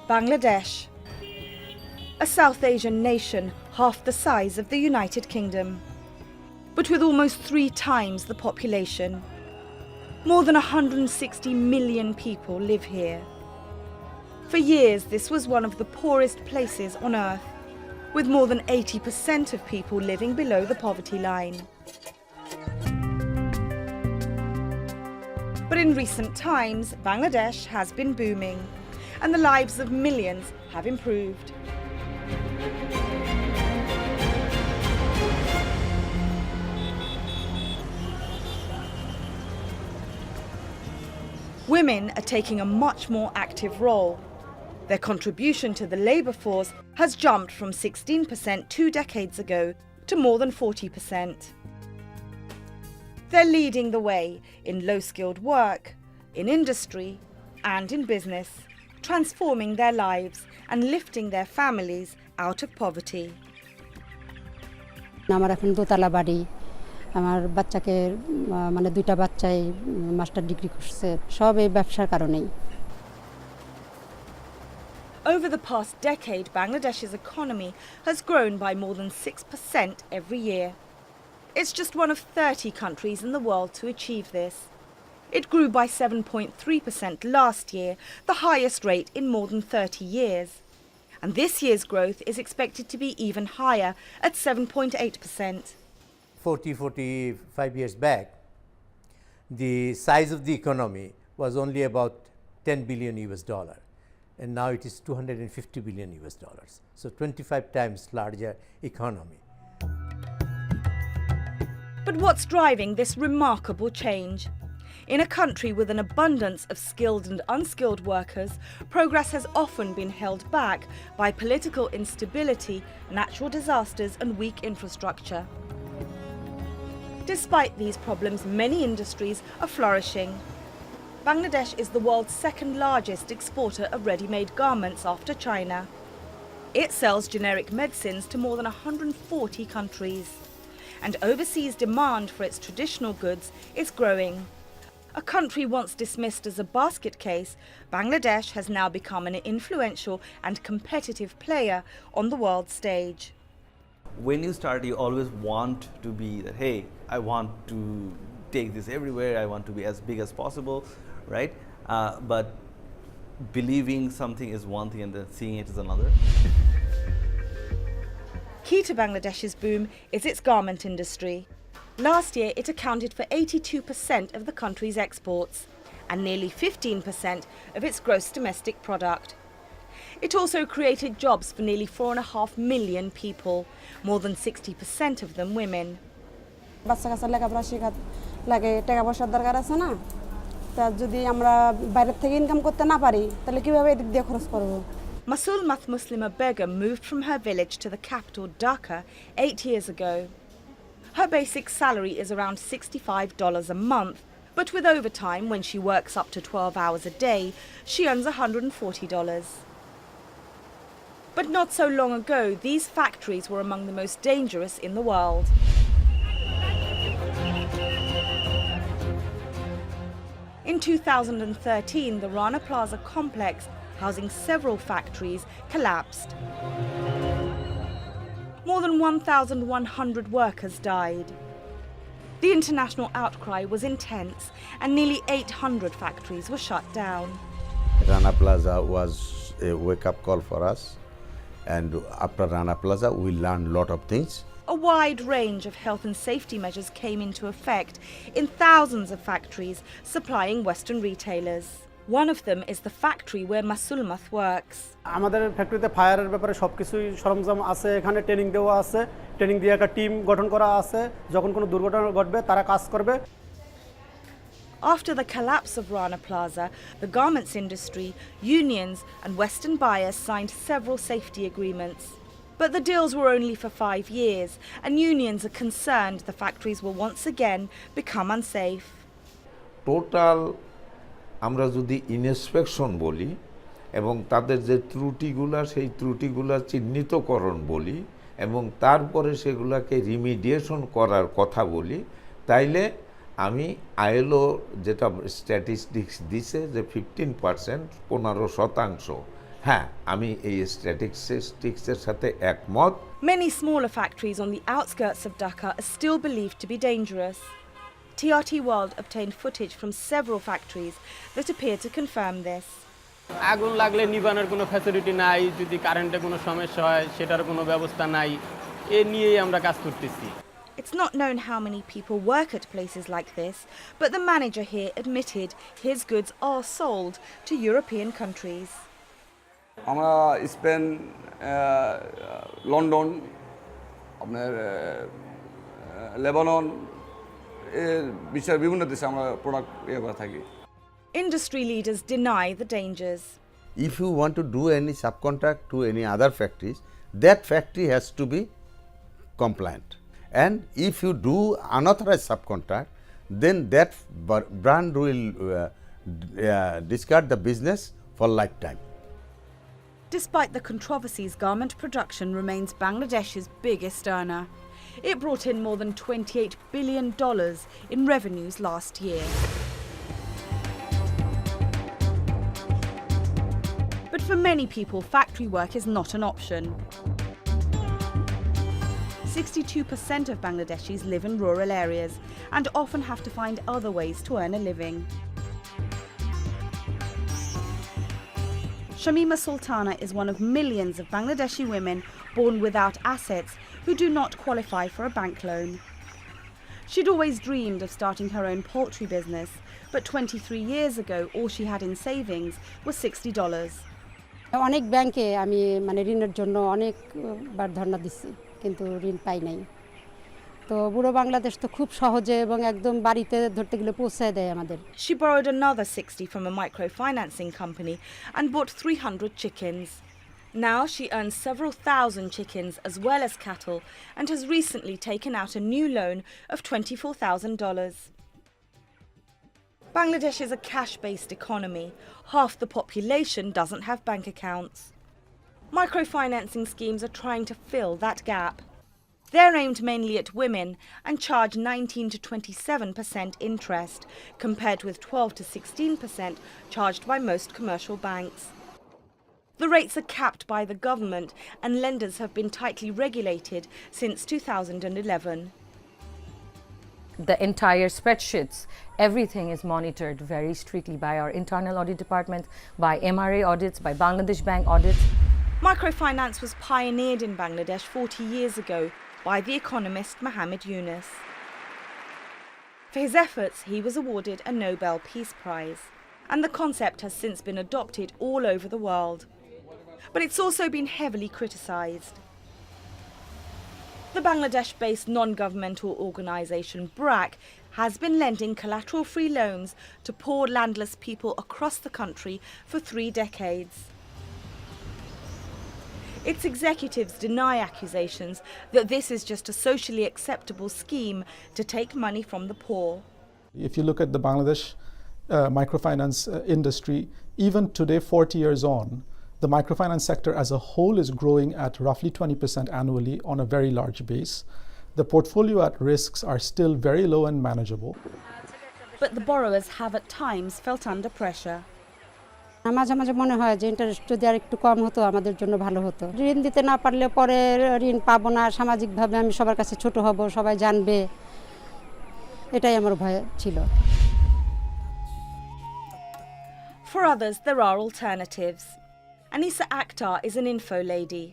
Bangladesh, a South Asian nation half the size of the United Kingdom, but with almost 3 times the population. More than 160 million people live here. For years, this was one of the poorest places on earth, with more than 80% of people living below the poverty line. But in recent times, Bangladesh has been booming, and the lives of millions have improved. Women are taking a much more active role. Their contribution to the labour force has jumped from 16% 2 decades ago to more than 40%. They're leading the way in low-skilled work, in industry and in business, transforming their lives and lifting their families out of poverty. আমার এখন দোতলা বাড়ি আমার বাচ্চাকে মানে দুইটা বাচ্চাই master degree করছে সব এই ব্যবসার কারণেই Over the past decade, Bangladesh's economy has grown by more than 6% every year. It's just one of 30 countries in the world to achieve this. It grew by 7.3% last year, the highest rate in more than 30 years. And this year's growth is expected to be even higher at 7.8%. 45 years back, the size of the economy was only about 10 billion US dollar, and now it is 250 billion US dollars. So 25 times larger economy. But what's driving this remarkable change? In a country with an abundance of skilled and unskilled workers, progress has often been held back by political instability, natural disasters and weak infrastructure. Despite these problems, many industries are flourishing. Bangladesh is the world's second largest exporter of ready-made garments after China. It sells generic medicines to more than 140 countries. And overseas demand for its traditional goods is growing. A country once dismissed as a basket case, Bangladesh has now become an influential and competitive player on the world stage. When you start, you always want to be that, hey, I want to take this everywhere, I want to be as big as possible, right? But believing something is one thing and then seeing it is another. Key to Bangladesh's boom is its garment industry. Last year, it accounted for 82% of the country's exports and nearly 15% of its gross domestic product. It also created jobs for nearly 4.5 million people, more than 60% of them women. বাচ্চা কাচ্চা লেখাপড়া শেখা লাগে টাকা পয়সার দরকার আছে না তা যদি আমরা বাইরে থেকে ইনকাম করতে না পারি তাহলে কিভাবে এদিক দিয়ে খরচ করব Masul Muslima Begum moved from her village to the capital Dhaka 8 years ago. Her basic salary is around $65 a month, but with overtime, when she works up to 12 hours a day, she earns $140. But not so long ago, these factories were among the most dangerous in the world. In 2013, the Rana Plaza complex, housing several factories, collapsed. More than 1,100 workers died. The international outcry was intense, and nearly 800 factories were shut down. Rana Plaza was a wake-up call for us, and after Rana Plaza, we learned a lot of things. A wide range of health and safety measures came into effect in thousands of factories supplying Western retailers. One of them is the factory where Masulmath works. আমাদের ফ্যাক্টরিতে ফায়ারের ব্যাপারে সবকিছুই সরঞ্জাম আছে এখানে training দেওয়া আছে ট্রেনিং দিয়ে একটা টিম গঠন করা আছে যখন কোনো দুর্ঘটনা ঘটবে তারা কাজ করবে After the collapse of Rana Plaza, the garments industry, unions and Western buyers signed several safety agreements. But the deals were only for 5 years, and unions are concerned the factories will once again become unsafe. Total আমরা যদি inspection বলি এবং তাদের যে ত্রুটিগুলা সেই ত্রুটিগুলা চিহ্নিতকরণ বলি এবং তারপরে সেগুলাকে রিমিডিয়েশন করার কথা বলি তাইলে আমি আইএলও যেটা স্ট্যাটিস্টিক্স দিছে যে 15% 15% হ্যাঁ আমি এই স্ট্যাটিস্টিক্সের সাথে একমত। Many smaller factories on the outskirts of Dhaka are still believed to be dangerous. TRT World obtained footage from several factories that appear to confirm this. আগুন লাগলে নিবানোর কোনো ফ্যাসিলিটি নাই, যদি কারেন্টে কোনো সমস্যা হয় সেটার কোনো ব্যবস্থা নাই, এ নিয়েই আমরা কাজ করতেছি। It's not known how many people work at places like this, but the manager here admitted his goods are sold to European countries. আমরা স্পেন, লন্ডন, আপনার লেবানন এর বিশ্বের বিভিন্ন দেশে আমরা প্রোডাক্ট করে থাকি। Industry leaders deny the dangers. If you want to do any subcontract to any other factories, that factory has to be compliant. And if you do unauthorized subcontract, then that brand will discard the business for lifetime. Despite the controversies, garment production remains Bangladesh's biggest earner. It brought in more than $28 billion in revenues last year. But for many people, factory work is not an option. 62% of Bangladeshis live in rural areas and often have to find other ways to earn a living. Shamima Sultana is one of millions of Bangladeshi women born without assets who do not qualify for a bank loan. She'd always dreamed of starting her own poultry business, but 23 years ago all she had in savings was $60. অনেক ব্যাংকে আমি মানে ঋণের জন্য অনেকবার ধর্ণা দিচ্ছি, কিন্তু ঋণ পাই নাই। তো বুড়ো বাংলাদেশ তো খুব সহজে এবং একদম বাড়িতে ধরতে গেলে পৌঁছায় দেয় আমাদের। She borrowed another 60 from a microfinancing company and bought 300 chickens. Now she earns several thousand chickens as well as cattle and has recently taken out a new loan of $24,000. Bangladesh is a cash-based economy. Half the population doesn't have bank accounts. Microfinancing schemes are trying to fill that gap. They're aimed mainly at women and charge 19 to 27% interest, compared with 12 to 16% charged by most commercial banks. The rates are capped by the government and lenders have been tightly regulated since 2011. The entire spreadsheets, everything is monitored very strictly by our internal audit department, by MRA audits, by Bangladesh Bank audits. Microfinance was pioneered in Bangladesh 40 years ago by the economist Muhammad Yunus. For his efforts, he was awarded a Nobel Peace Prize, and the concept has since been adopted all over the world. But it's also been heavily criticised. The Bangladesh-based non-governmental organisation BRAC has been lending collateral-free loans to poor landless people across the country for 3 decades. Its executives deny accusations that this is just a socially acceptable scheme to take money from the poor. If you look at the Bangladesh microfinance industry, even today, 40 years on, the microfinance sector as a whole is growing at roughly 20% annually on a very large base. The portfolio at risks are still very low and manageable. But the borrowers have at times felt under pressure. মাঝে মাঝে মনে হয় যে interest যদি আর একটু কম হতো আমাদের জন্য ভালো হতো। ঋণ দিতে না পারলে পরে ঋণ পাবো না, সামাজিকভাবে আমি সবার কাছে ছোট হব, সবাই জানবে, এটাই আমার ভয় ছিল। For others, there are alternatives. Anisa Akhtar is an info lady.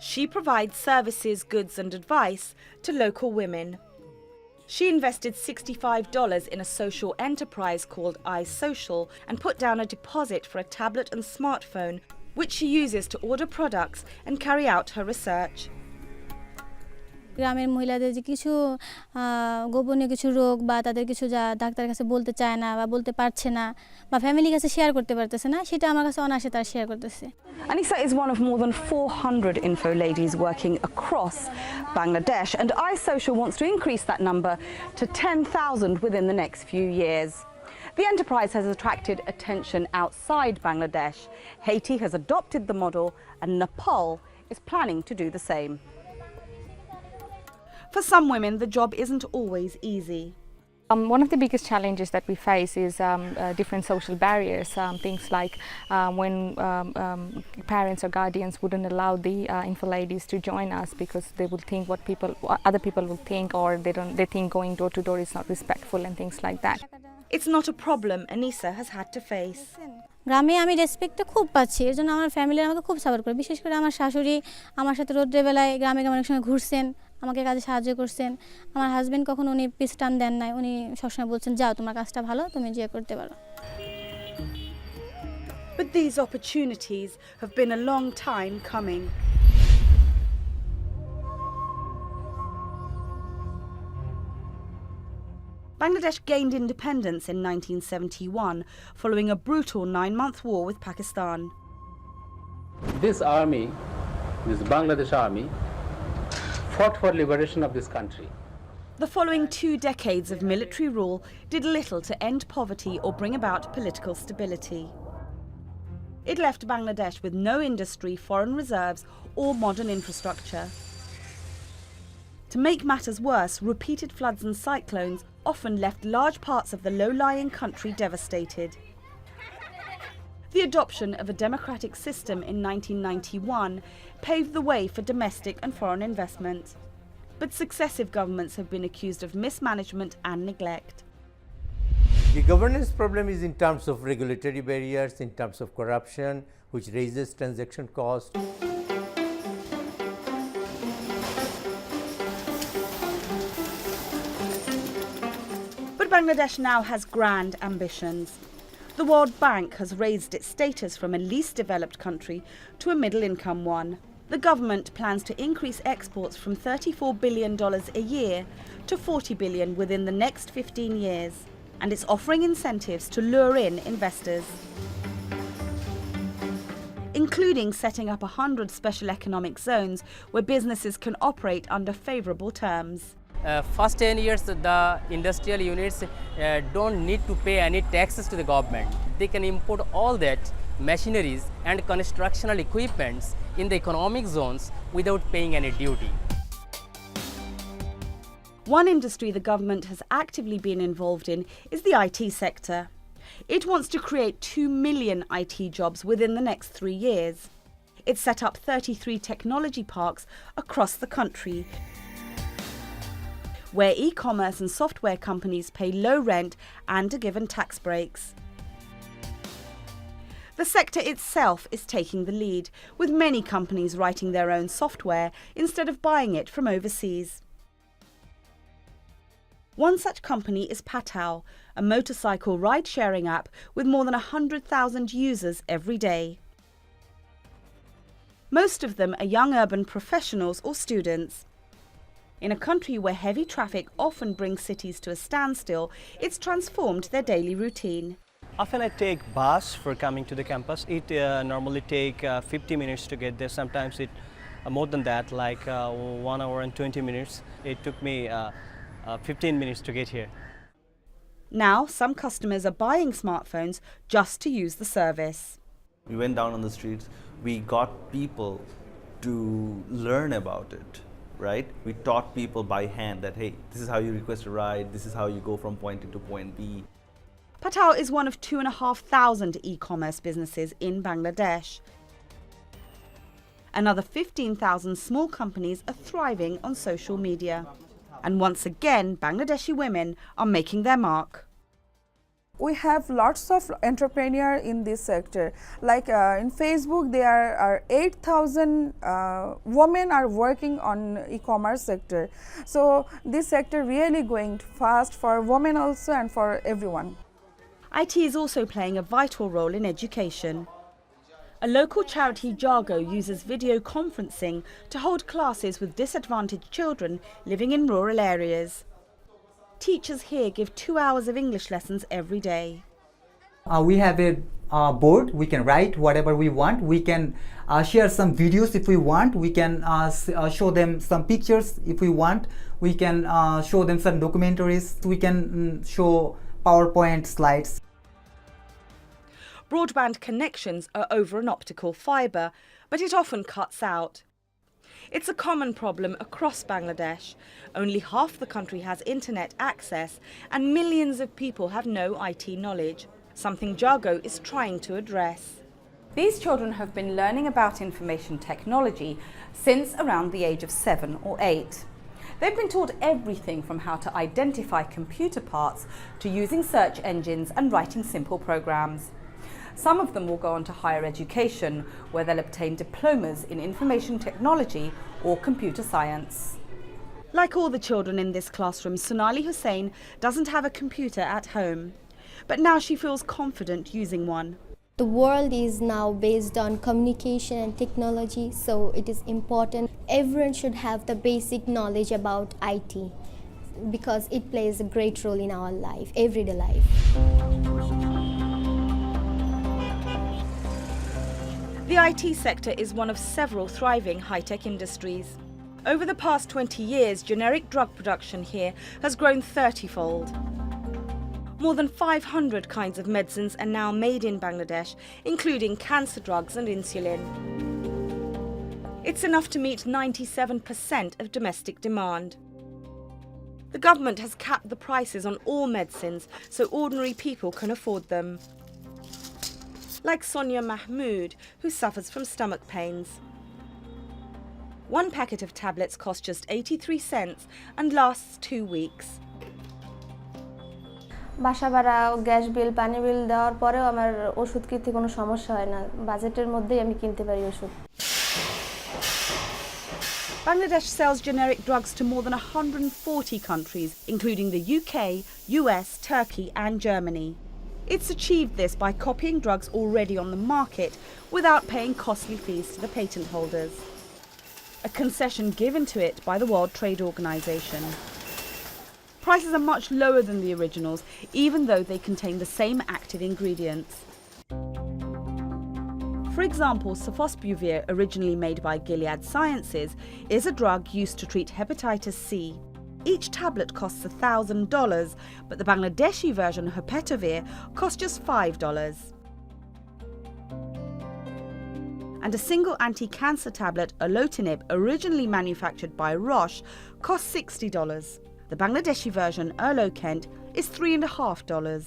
She provides services, goods and advice to local women. She invested $65 in a social enterprise called iSocial and put down a deposit for a tablet and smartphone, which she uses to order products and carry out her research. গ্রামের মহিলাদের যে কিছু গোপনীয় কিছু রোগ বা তাদের কিছু যা ডাক্তারের কাছে বলতে চায় না বা বলতে পারছে না বা ফ্যামিলির কাছে শেয়ার করতে পারতেছে না, সেটা আমার কাছে অনায়াসে তারা শেয়ার করতেছে। Anisa is one of more than 400 info ladies working across Bangladesh, and iSocial wants to increase that number to 10,000 within the next few years. The enterprise has attracted attention outside Bangladesh. Haiti has adopted the model, and Nepal is planning to do the same. For some women, the job isn't always easy. One of the biggest challenges that we face is different social barriers, things like when parents or guardians wouldn't allow the info ladies to join us because they would think what other people will think, or they think going door to door is not respectful and things like that. It's not a problem Anisa has had to face. গ্রামে আমি রেসপেক্টটা খুব পাচ্ছি, এর জন্য আমার family আমাকে খুব support করে। বিশেষ করে আমার শাশুড়ি আমার সাথে রোদ্রের বেলায় গ্রামে অনেক সময় ঘুরছেন, আমাকে কাজে সাহায্য করছেন। আমার হাজবেন্ড কখনো উনি পিস টান দেন নাই, উনি সবসময় বলছেন যাও তোমার কাজটা ভালো, তুমি যে করতে পারো। But these opportunities have been a long time coming. Bangladesh gained independence in 1971 following a brutal 9-month war with Pakistan. This army, this Bangladesh army, fought for liberation of this country. The following 2 decades of military rule did little to end poverty or bring about political stability. It left Bangladesh with no industry, foreign reserves, or modern infrastructure. To make matters worse, repeated floods and cyclones often left large parts of the low-lying country devastated. The adoption of a democratic system in 1991 paved the way for domestic and foreign investment. But successive governments have been accused of mismanagement and neglect. The governance problem is in terms of regulatory barriers, in terms of corruption, which raises transaction costs. But Bangladesh now has grand ambitions. The World Bank has raised its status from a least developed country to a middle-income one. The government plans to increase exports from $34 billion a year to $40 billion within the next 15 years, and it's offering incentives to lure in investors, including setting up 100 special economic zones where businesses can operate under favourable terms. First 10 years, the industrial units don't need to pay any taxes to the government. They can import all that machineries and constructional equipments in the economic zones without paying any duty. One industry the government has actively been involved in is the IT sector. It wants to create 2 million IT jobs within the next 3 years. It's set up 33 technology parks across the country, where e-commerce and software companies pay low rent and are given tax breaks. The sector itself is taking the lead, with many companies writing their own software instead of buying it from overseas. One such company is Patao, a motorcycle ride-sharing app with more than 100,000 users every day. Most of them are young urban professionals or students. In a country where heavy traffic often brings cities to a standstill, it's transformed their daily routine. Often I take bus for coming to the campus. It normally take 50 minutes to get there. Sometimes it more than that, like 1 hour and 20 minutes. It took me 15 minutes to get here. Now, some customers are buying smartphones just to use the service. We went down on the streets, we got people to learn about it, right? We taught people by hand that, hey, this is how you request a ride, this is how you go from point A to point B. Patao is one of 2,500 e-commerce businesses in Bangladesh. Another 15,000 small companies are thriving on social media. And once again, Bangladeshi women are making their mark. We have lots of entrepreneurs in this sector. Like in Facebook, there are 8,000 women are working on e-commerce sector. So this sector really going fast for women also and for everyone. IT is also playing a vital role in education. A local charity, Jago, uses video conferencing to hold classes with disadvantaged children living in rural areas. Teachers here give 2 hours of English lessons every day. We have a board, we can write whatever we want, we can share some videos if we want, we can show them some pictures if we want, we can show them some documentaries, we can show PowerPoint slides. Broadband connections are over an optical fibre, but it often cuts out. It's a common problem across Bangladesh. Only half the country has internet access and millions of people have no IT knowledge, something Jago is trying to address. These children have been learning about information technology since around the age of 7 or 8. They've been taught everything from how to identify computer parts to using search engines and writing simple programs. Some of them will go on to higher education, where they'll obtain diplomas in information technology or computer science. Like all the children in this classroom, Sonali Hussain doesn't have a computer at home, but now she feels confident using one. The world is now based on communication and technology, so it is important. Everyone should have the basic knowledge about IT because it plays a great role in our life, everyday life. The IT sector is one of several thriving high-tech industries. Over the past 20 years, generic drug production here has grown 30-fold. More than 500 kinds of medicines are now made in Bangladesh, including cancer drugs and insulin. It's enough to meet 97% of domestic demand. The government has capped the prices on all medicines so ordinary people can afford them. Like Sonia Mahmood, who suffers from stomach pains. One packet of tablets costs just 83 cents and lasts 2 weeks. বাসা ভাড়া gas bill পানি বিল দেওয়ার পরেও আমার ওষুধ কিনতে কোনো সমস্যা হয় না বাজেটের মধ্যেই আমি কিনতে পারি ওষুধ Bangladesh sells generic drugs to more than 140 countries, including the UK, US, Turkey and Germany. It's achieved this by copying drugs already on the market without paying costly fees to the patent holders. A concession given to it by the World Trade Organization. Prices are much lower than the originals, even though they contain the same active ingredients. For example, sofosbuvir, originally made by Gilead Sciences, is a drug used to treat hepatitis C. Each tablet costs $1,000, but the Bangladeshi version, Hepatovir, costs just $5. And a single anti-cancer tablet, Alotinib, originally manufactured by Roche, costs $60. The Bangladeshi version, Erlokent, is $3.50.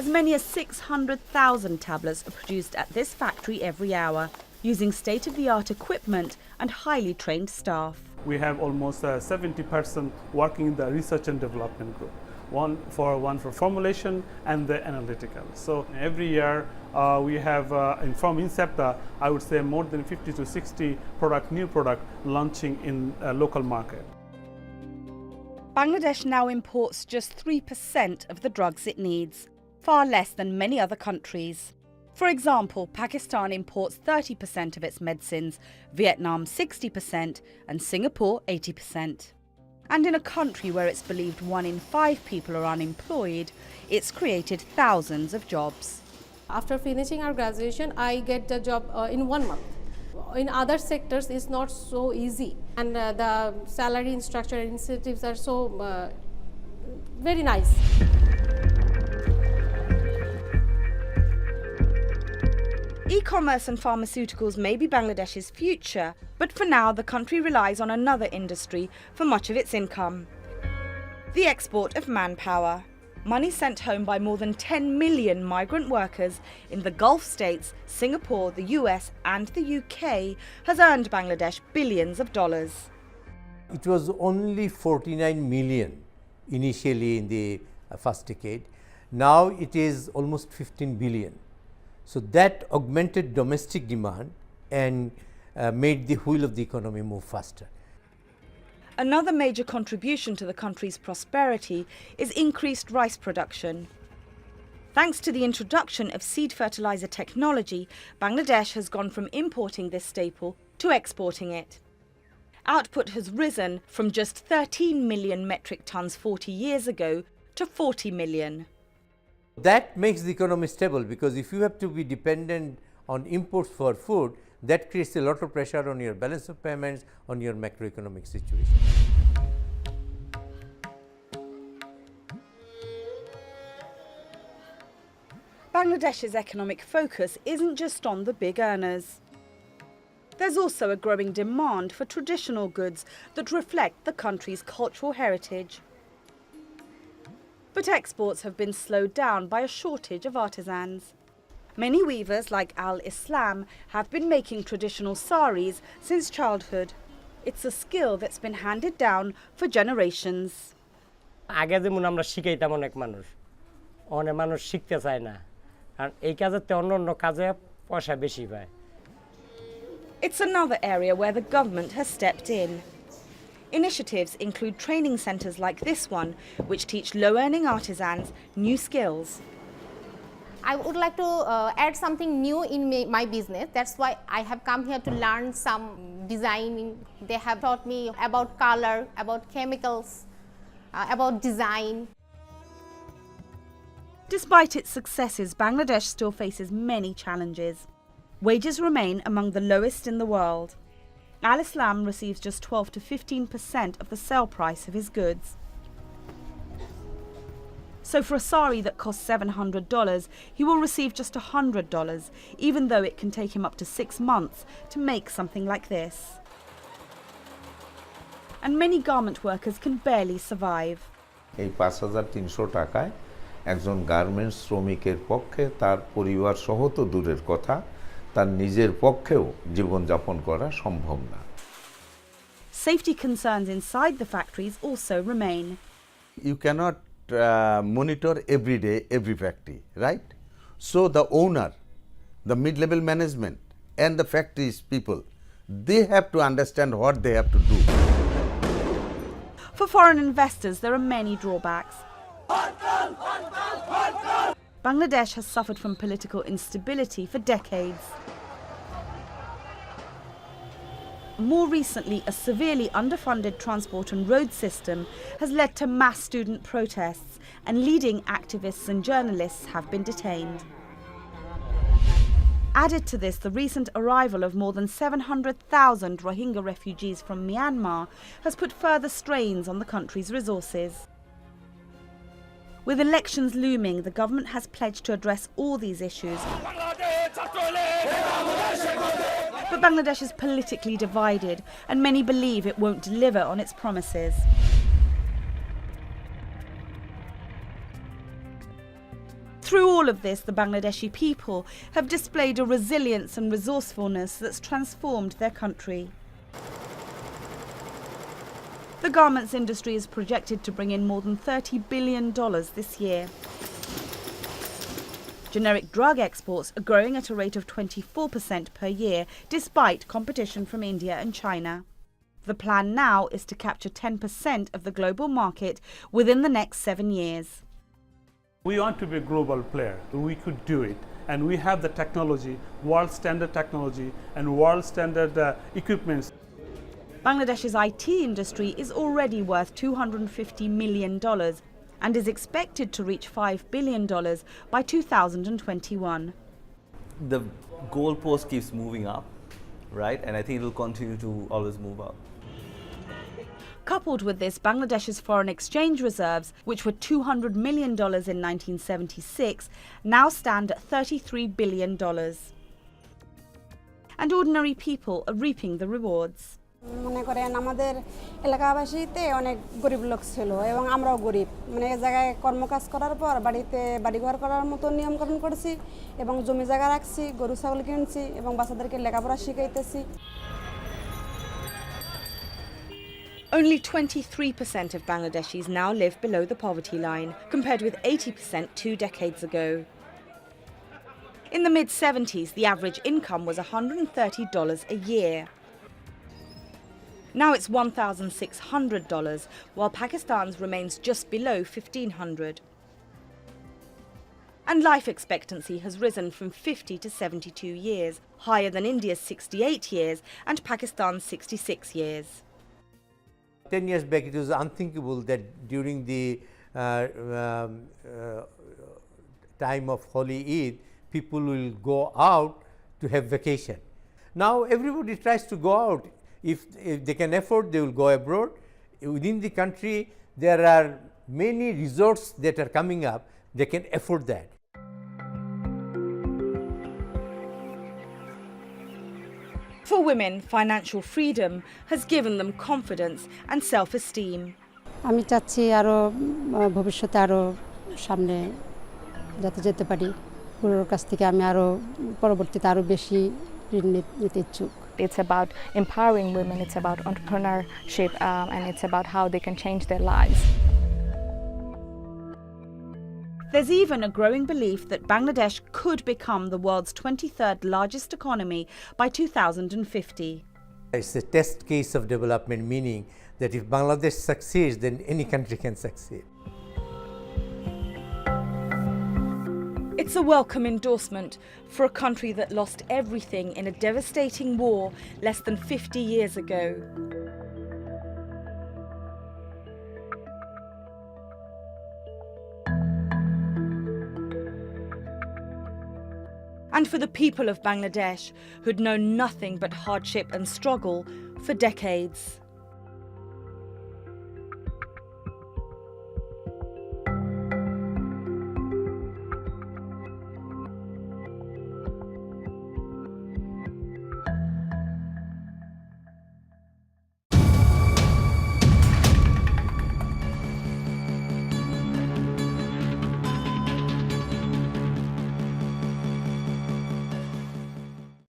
As many as 600,000 tablets are produced at this factory every hour, using state-of-the-art equipment and highly trained staff. We have almost 70% working in the research and development group. One for formulation and the analytical. So every year we have, from Incepta, I would say more than 50 to 60 new product launching in a local market. Bangladesh now imports just 3% of the drugs it needs, far less than many other countries. For example, Pakistan imports 30% of its medicines, Vietnam 60% and Singapore 80%. And in a country where it's believed 1 in 5 people are unemployed, it's created thousands of jobs. After finishing our graduation, I get a job in 1 month. In other sectors, it's not so easy. And the salary and structure and incentives are so very nice. E-commerce and pharmaceuticals may be Bangladesh's future, but for now the country relies on another industry for much of its income. The export of manpower. Money sent home by more than 10 million migrant workers in the Gulf states, Singapore, the US and the UK has earned Bangladesh billions of dollars. It was only 49 million initially in the first decade. Now it is almost 15 billion. So that augmented domestic demand and made the wheel of the economy move faster. Another major contribution to the country's prosperity is increased rice production. Thanks to the introduction of seed fertilizer technology, Bangladesh has gone from importing this staple to exporting it. Output has risen from just 13 million metric tons 40 years ago to 40 million. That makes the economy stable, because if you have to be dependent on imports for food, that creates a lot of pressure on your balance of payments, on your macroeconomic situation. Bangladesh's economic focus isn't just on the big earners. There's also a growing demand for traditional goods that reflect the country's cultural heritage. But exports have been slowed down by a shortage of artisans. Many weavers like Al-Islam have been making traditional saris since childhood. It's a skill that's been handed down for generations. আগে যেমন আমরা শিখাইতাম অনেক মানুষ শিখতে চায় না আর এই কাজেতে অন্য কাজে পয়সা বেশি পায় It's another area where the government has stepped in. Initiatives include training centres like this one, which teach low-earning artisans new skills. I would like to add something new in my business. That's why I have come here to learn some designing. They have taught me about color, about chemicals, about design. Despite its successes, Bangladesh still faces many challenges. Wages remain among the lowest in the world. Al-Islam receives just 12 to 15% of the sale price of his goods. So for a sari that costs $700, he will receive just $100, even though it can take him up to 6 months to make something like this. And many garment workers can barely survive. এই ৫,৩০০ টাকায় একজন garments শ্রমিকের পক্ষে তার পরিবার সহ তো দূরের কথা তার নিজের পক্ষেও জীবনযাপন করা সম্ভব না Safety concerns inside the factories also remain. You cannot monitor every day every factory, right? So the owner, the mid-level management and the factories people, they have to understand what they have to do. For foreign investors, there are many drawbacks. Bangladesh has suffered from political instability for decades. More recently, a severely underfunded transport and road system has led to mass student protests, and leading activists and journalists have been detained. Added to this, the recent arrival of more than 700,000 Rohingya refugees from Myanmar has put further strains on the country's resources. With elections looming, the government has pledged to address all these issues. But Bangladesh is politically divided, and many believe it won't deliver on its promises. Through all of this, the Bangladeshi people have displayed a resilience and resourcefulness that's transformed their country. The garments industry is projected to bring in more than $30 billion this year. Generic drug exports are growing at a rate of 24% per year, despite competition from India and China. The plan now is to capture 10% of the global market within the next 7 years. We want to be a global player. We could do it. And we have the technology, world standard technology and world standard equipments. Bangladesh's IT industry is already worth $250 million and is expected to reach $5 billion by 2021. The goalpost keeps moving up, right? And I think it will continue to always move up. Coupled with this, Bangladesh's foreign exchange reserves, which were $200 million in 1976, now stand at $33 billion. And ordinary people are reaping the rewards. মনে করেন আমাদের এলাকাবাসীতে অনেক গরিব লোক ছিল এবং আমরাও গরিব মানে এই জায়গায় কর্মকাজ করার পর বাড়িতে বাড়িঘর করার মতো নিয়মকরণ করেছি এবং জমি জায়গা রাখছি গরু ছাগল কিনছি এবং বাচ্চাদেরকে লেখাপড়া শিখাইতেছি Only 23% of Bangladeshis now live below the poverty line, compared with 80% 2 decades ago. In the mid-70s, the average income was $130 a year. Now it's $1,600, while Pakistan's remains just below $1,500. And life expectancy has risen from 50 to 72 years, higher than India's 68 years and Pakistan's 66 years. 10 years back, it was unthinkable that during the time of Holy Eid, people will go out to have vacation. Now everybody tries to go out. If they can afford, they will go abroad. Within the country, there are many resorts that are coming up. They can afford that. For women, financial freedom has given them confidence and self-esteem. আমি চাচ্ছি আরো ভবিষ্যতে আরো সামনে যাতে যেতে পারি পুরোর কাছ থেকে আমি আরো পরবর্তীতে আরো বেশি ঋণ নিতে ইচ্ছুক It's about empowering women, it's about entrepreneurship, and it's about how they can change their lives. There's even a growing belief that Bangladesh could become the world's 23rd largest economy by 2050. It's a test case of development, meaning that if Bangladesh succeeds, then any country can succeed. It's a welcome endorsement for a country that lost everything in a devastating war less than 50 years ago. And for the people of Bangladesh who'd known nothing but hardship and struggle for decades.